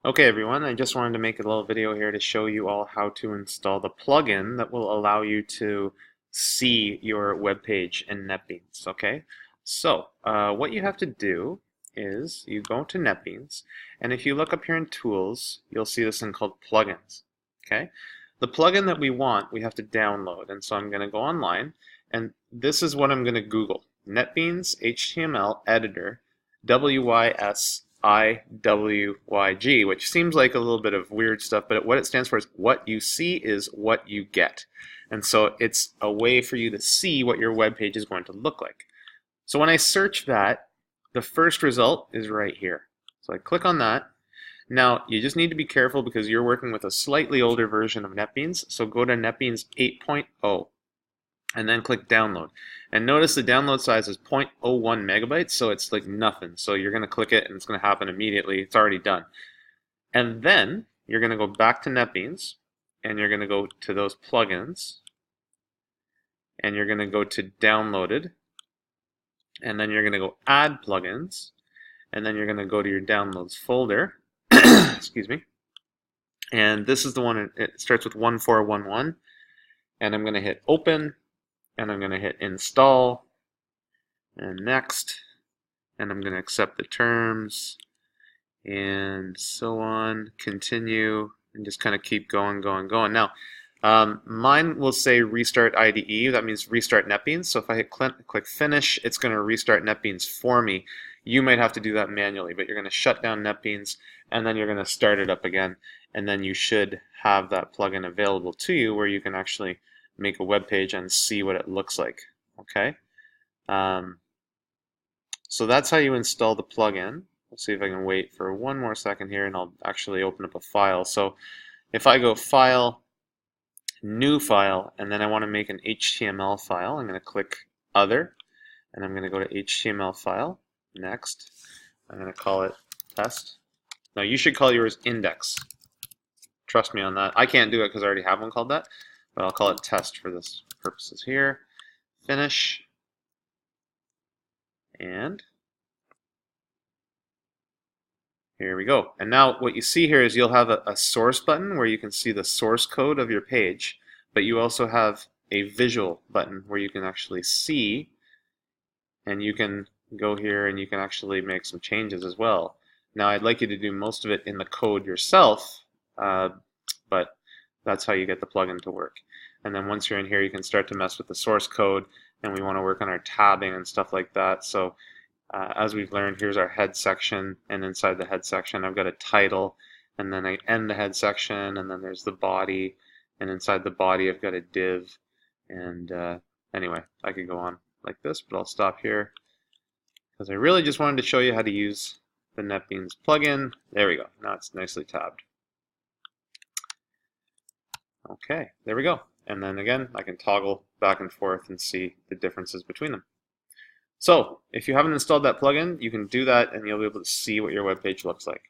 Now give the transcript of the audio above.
Okay everyone, I just wanted to make a little video here to show you all how to install the plugin that will allow you to see your web page in NetBeans, okay? So, what you have to do is you go to NetBeans, and if you look up here in Tools, you'll see this thing called Plugins, okay? The plugin that we want, we have to download, and so I'm going to go online, and this is what I'm going to Google. NetBeans HTML Editor WYSIWYG, which seems like a little bit of weird stuff, but what it stands for is what you see is what you get. And so it's a way for you to see what your web page is going to look like. So when I search that, the first result is right here. So I click on that. Now, you just need to be careful because you're working with a slightly older version of NetBeans, so go to NetBeans 8.0 and then click download. And notice the download size is 0.01 megabytes, so it's like nothing. So you're going to click it and it's going to happen immediately. It's already done. And then you're going to go back to NetBeans and you're going to go to those plugins and you're going to go to downloaded and then you're going to go add plugins and then you're going to go to your downloads folder. Excuse me. And this is the one, it starts with 1411 and I'm going to hit open. And I'm going to hit install and next, and I'm going to accept the terms and so on, continue, and just kind of keep going. Now, mine will say restart IDE, that means restart NetBeans, so if I hit click finish, it's going to restart NetBeans for me. You might have to do that manually, but you're going to shut down NetBeans and then you're going to start it up again, and then you should have that plugin available to you where you can actually make a web page and see what it looks like. Okay, so that's how you install the plugin. Let's see if I can wait for one more second here and I'll actually open up a file. So if I go File, New File, and then I want to make an HTML file, I'm going to click Other, and I'm going to go to HTML file, next. I'm going to call it Test. Now you should call yours Index. Trust me on that. I can't do it because I already have one called that. But I'll call it test for this purposes here. Finish. And here we go. And now what you see here is you'll have a source button where you can see the source code of your page, but you also have a visual button where you can actually see, and you can go here and you can actually make some changes as well. Now I'd like you to do most of it in the code yourself, but that's how you get the plugin to work. And then once you're in here, you can start to mess with the source code, and we want to work on our tabbing and stuff like that. So as we've learned, here's our head section, and inside the head section I've got a title, and then I end the head section, and then there's the body, and inside the body I've got a div. And anyway, I could go on like this, but I'll stop here because I really just wanted to show you how to use the NetBeans plugin. There we go. Now it's nicely tabbed. Okay, there we go. And then again, I can toggle back and forth and see the differences between them. So if you haven't installed that plugin, you can do that and you'll be able to see what your web page looks like.